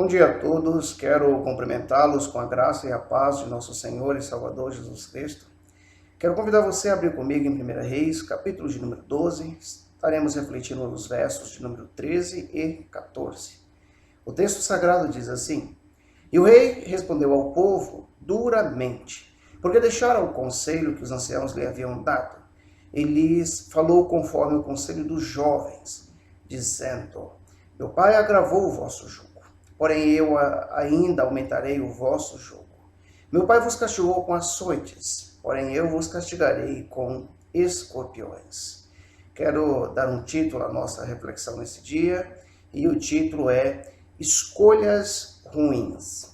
Bom dia a todos, quero cumprimentá-los com a graça e a paz de nosso Senhor e Salvador Jesus Cristo. Quero convidar você a abrir comigo em 1 Reis, capítulo de número 12, estaremos refletindo nos versos de número 13 e 14. O texto sagrado diz assim: E o rei respondeu ao povo duramente, porque deixaram o conselho que os anciãos lhe haviam dado. Ele lhes falou conforme o conselho dos jovens, dizendo: Meu pai agravou o vosso jugo, porém eu ainda aumentarei o vosso jugo. Meu pai vos castigou com açoites, porém eu vos castigarei com escorpiões. Quero dar um título à nossa reflexão nesse dia, e o título é Escolhas Ruins.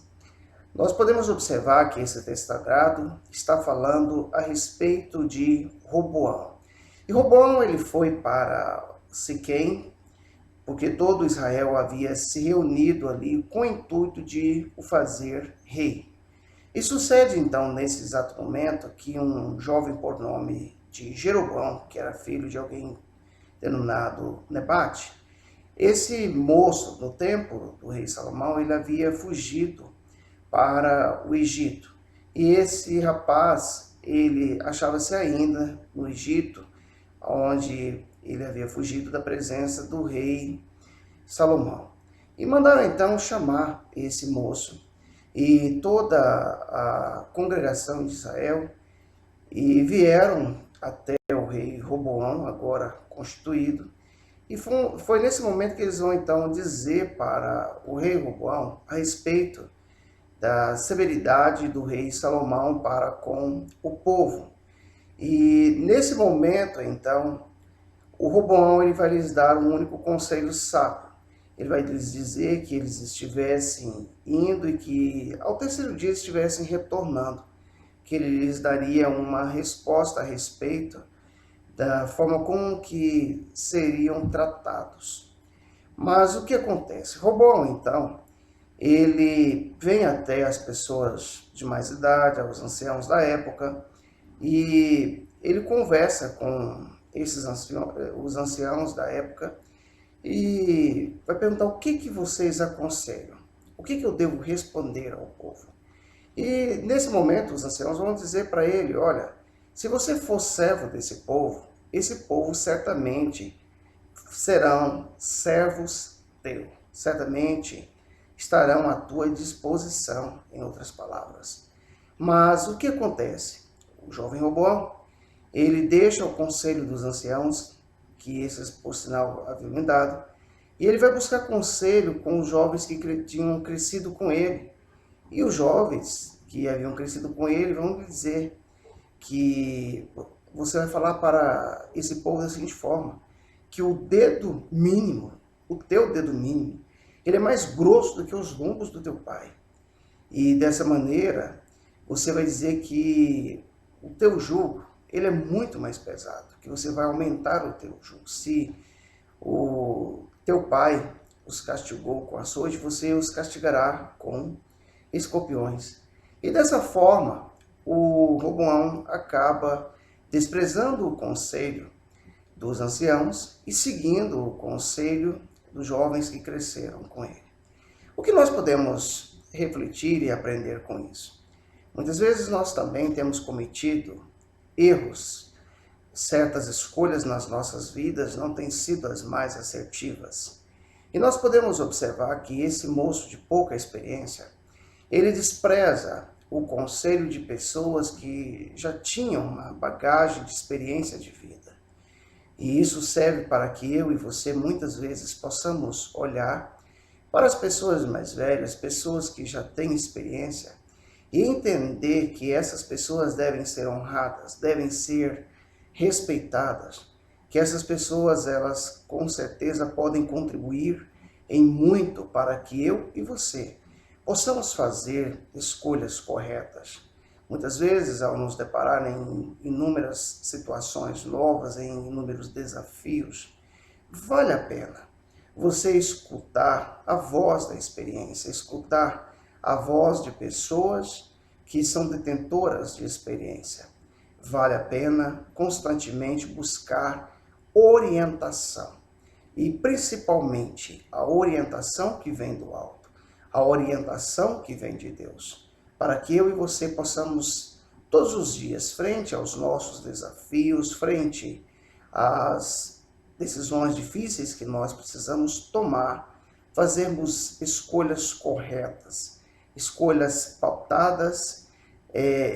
Nós podemos observar que esse texto sagrado está falando a respeito de Roboão. E Roboão ele foi para Siquém, porque todo Israel havia se reunido ali com o intuito de o fazer rei. E sucede então, nesse exato momento, que um jovem por nome de Jeroboão, que era filho de alguém denominado Nebate, esse moço no tempo do rei Salomão, ele havia fugido para o Egito. E esse rapaz, ele achava-se ainda no Egito, onde ele havia fugido da presença do rei Salomão. E mandaram então chamar esse moço e toda a congregação de Israel e vieram até o rei Roboão, agora constituído. E foi nesse momento que eles vão então dizer para o rei Roboão a respeito da severidade do rei Salomão para com o povo. E nesse momento, então, o Roboão ele vai lhes dar um único conselho sábio. Ele vai lhes dizer que eles estivessem indo e que ao terceiro dia estivessem retornando, que ele lhes daria uma resposta a respeito da forma como que seriam tratados. Mas o que acontece? Roboão, então, ele vem até as pessoas de mais idade, aos anciãos da época, e ele conversa com os anciãos da época e vai perguntar o que vocês aconselham, o que eu devo responder ao povo. E nesse momento os anciãos vão dizer para ele: olha, se você for servo desse povo, esse povo certamente serão servos teus, certamente estarão à tua disposição, em outras palavras. Mas o que acontece? O jovem Roboão, ele deixa o conselho dos anciãos, que esses, por sinal, haviam dado, e ele vai buscar conselho com os jovens que tinham crescido com ele. E os jovens que haviam crescido com ele vão lhe dizer que você vai falar para esse povo da seguinte forma, que o dedo mínimo, o teu dedo mínimo, ele é mais grosso do que os lombos do teu pai. E dessa maneira, você vai dizer que o teu jugo, ele é muito mais pesado, que você vai aumentar o teu jugo. Se o teu pai os castigou com açoite, você os castigará com escorpiões. E dessa forma, o Roboão acaba desprezando o conselho dos anciãos e seguindo o conselho dos jovens que cresceram com ele. O que nós podemos refletir e aprender com isso? Muitas vezes nós também temos cometido erros, certas escolhas nas nossas vidas não têm sido as mais assertivas. E nós podemos observar que esse moço de pouca experiência, ele despreza o conselho de pessoas que já tinham uma bagagem de experiência de vida. E isso serve para que eu e você muitas vezes possamos olhar para as pessoas mais velhas, pessoas que já têm experiência, e entender que essas pessoas devem ser honradas, devem ser respeitadas, que essas pessoas, elas com certeza podem contribuir em muito para que eu e você possamos fazer escolhas corretas. Muitas vezes, ao nos deparar em inúmeras situações novas, em inúmeros desafios, vale a pena você escutar a voz da experiência, escutar a voz de pessoas que são detentoras de experiência. Vale a pena constantemente buscar orientação, e principalmente a orientação que vem do alto, a orientação que vem de Deus, para que eu e você possamos, todos os dias, frente aos nossos desafios, frente às decisões difíceis que nós precisamos tomar, fazermos escolhas corretas, escolhas pautadas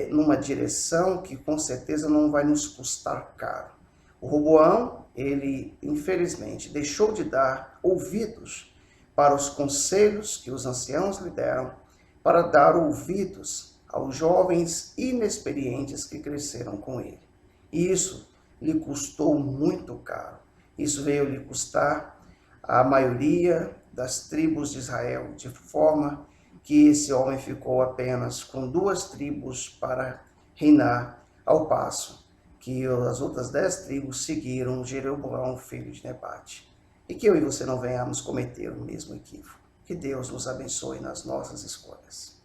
numa direção que com certeza não vai nos custar caro. O Roboão, ele infelizmente deixou de dar ouvidos para os conselhos que os anciãos lhe deram, para dar ouvidos aos jovens inexperientes que cresceram com ele. E isso lhe custou muito caro. Isso veio lhe custar a maioria das tribos de Israel, de forma que esse homem ficou apenas com 2 tribos para reinar, ao passo que as outras 10 tribos seguiram Jeroboão, filho de Nebate. E que eu e você não venhamos cometer o mesmo equívoco. Que Deus nos abençoe nas nossas escolhas.